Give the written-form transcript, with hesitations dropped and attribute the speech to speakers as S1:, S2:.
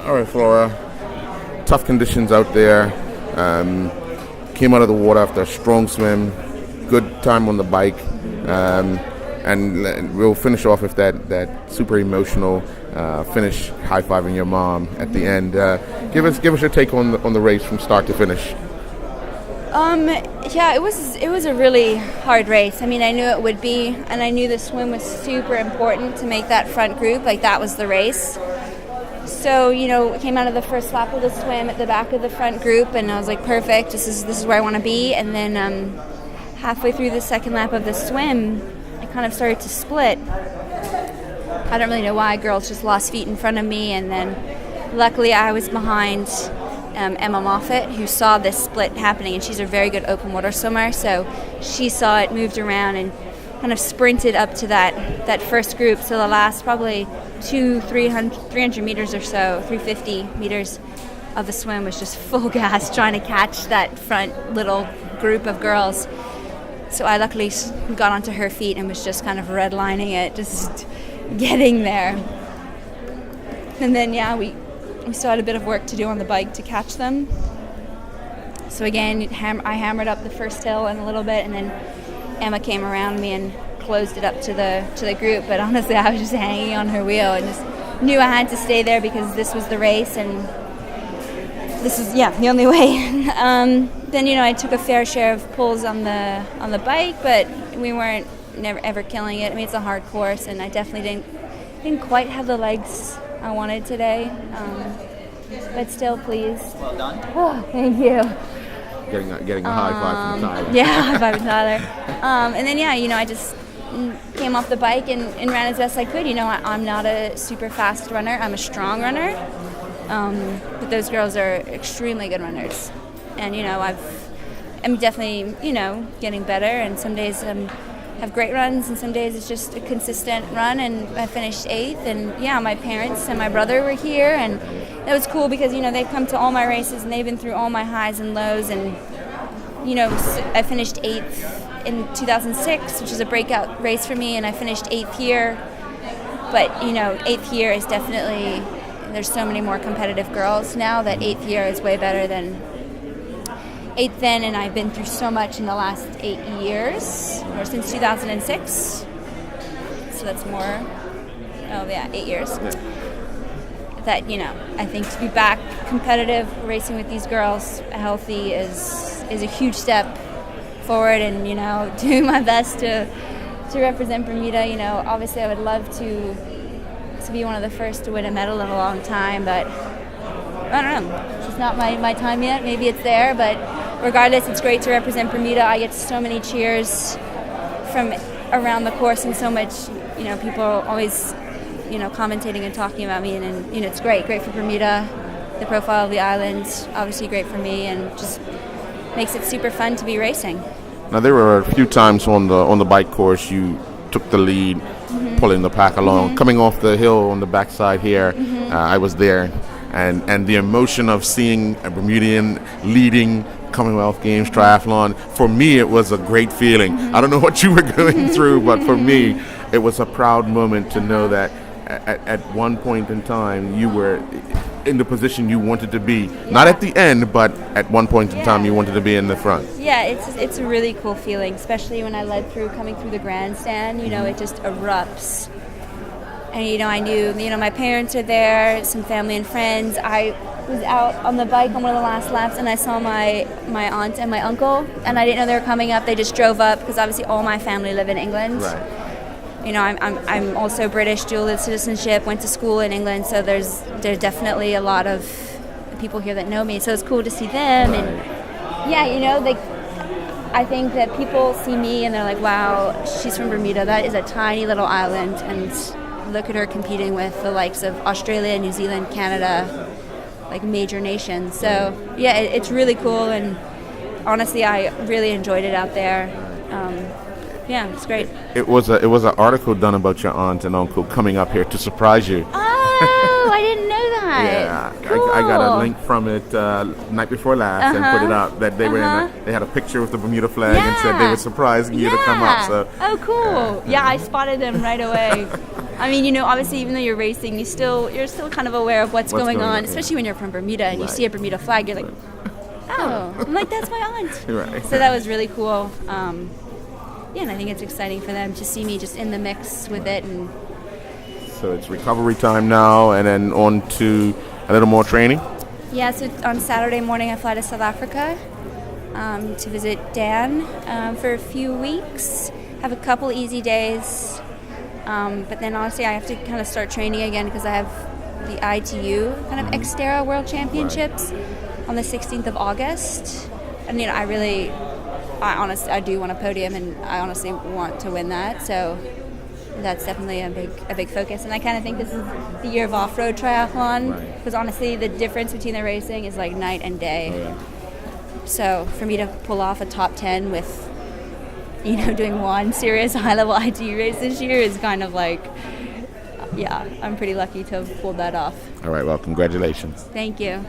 S1: All right, Flora. Tough conditions out there. Came out of the water after a strong swim. Good time on the bike. And we'll finish off with that super emotional finish, high-fiving your mom at the end. Give us your take on the race from start to finish.
S2: Yeah, it was a really hard race. I mean, I knew it would be, and I knew the swim was super important to make that front group. Like, that was the race. So, came out of the first lap of the swim at the back of the front group, and I was like, perfect, this is where I want to be. And then halfway through the second lap of the swim, I kind of started to split. I don't really know why. Girls just lost feet in front of me, and then luckily I was behind Emma Moffat, who saw this split happening, and she's a very good open water swimmer, so she saw it, moved around, and kind of sprinted up to that first group. So the last probably 300 meters or so, 350 meters of the swim was just full gas trying to catch that front little group of girls. So I luckily got onto her feet and was just kind of redlining it, just getting there. And then, we still had a bit of work to do on the bike to catch them. So again, I hammered up the first hill and a little bit, and then Emma came around me and closed it up to the group. But honestly, I was just hanging on her wheel and just knew I had to stay there because this was the race and this is the only way. Then I took a fair share of pulls on the bike, but we weren't never ever killing it. I mean, it's a hard course, and I definitely didn't quite have the legs I wanted today, but still pleased.
S3: Well done.
S2: Oh, thank you.
S1: Getting a high five from Tyler.
S2: Yeah, high five from Tyler. And then I just came off the bike and ran as best I could. I'm not a super fast runner. I'm a strong runner, but those girls are extremely good runners. And I'm definitely getting better. And some days have great runs, and some days it's just a consistent run, and I finished 8th. And my parents and my brother were here, and that was cool because they've come to all my races and they've been through all my highs and lows. And I finished 8th in 2006, which is a breakout race for me, and I finished 8th here. But 8th here is definitely, there's so many more competitive girls now that 8th year is way better than 8th then, and I've been through so much in the last 8 years, or since 2006. So that's more, 8 years.
S1: Yeah.
S2: That, I think to be back competitive, racing with these girls, healthy, is a huge step forward, and, doing my best to represent Bermuda. Obviously I would love to be one of the first to win a medal in a long time, but I don't know. It's just not my time yet. Maybe it's there, but regardless, it's great to represent Bermuda. I get so many cheers from around the course, and so much, people are always, commentating and talking about me, and it's great for Bermuda, the profile of the island, obviously great for me, and just makes it super fun to be racing.
S1: Now, there were a few times on the bike course you took the lead, pulling the pack along. Coming off the hill on the backside here, I was there. And the emotion of seeing a Bermudian leading Commonwealth Games triathlon, for me it was a great feeling. I don't know what you were going through, but for me it was a proud moment to know that at one point in time you were in the position you wanted to be. Not at the end, but at one point in time you wanted to be in the front.
S2: Yeah, it's a really cool feeling, especially when I led coming through the grandstand. It just erupts. And, I knew, my parents are there, some family and friends. I was out on the bike on one of the last laps, and I saw my aunt and my uncle, and I didn't know they were coming up. They just drove up because obviously all my family live in England.
S1: Right.
S2: I'm also British, dual citizenship, went to school in England, so there's definitely a lot of people here that know me. So it's cool to see them. And, I think that people see me and they're like, wow, she's from Bermuda. That is a tiny little island, and look at her competing with the likes of Australia, New Zealand, Canada, like major nations. So it's really cool, and honestly I really enjoyed it out there. It's great.
S1: It was an article done about your aunt and uncle coming up here to surprise you.
S2: Oh, I didn't know that?
S1: Yeah,
S2: Cool.
S1: I got a link from it night before last and put it up that they were they had a picture with the Bermuda flag and said they were surprising you to come up. So
S2: oh, cool. Yeah, I spotted them right away. I mean, you know, obviously, even though you're racing, you're still kind of aware of what's going on, especially when you're from Bermuda and you see a Bermuda flag, you're like, oh, I'm like, that's my aunt.
S1: Right.
S2: So that was really cool. Yeah, and I think it's exciting for them to see me just in the mix with it. And
S1: so it's recovery time now, and then on to a little more training.
S2: yeah, so on Saturday morning I fly to South Africa to visit Dan for a few weeks. Have a couple easy days, but then honestly I have to kind of start training again because I have the ITU kind of Xterra World Championships on the 16th of August. And you know, I do want a podium, and I honestly want to win that. So that's definitely a big focus. And I kind of think this is the year of off-road triathlon, because honestly, the difference between the racing is like night and day.
S1: Oh, yeah.
S2: So for me to pull off a top 10 with, you know, doing one serious high-level ITU race this year is kind of like, yeah, I'm pretty lucky to have pulled that off.
S1: All right. Well, congratulations.
S2: Thank you.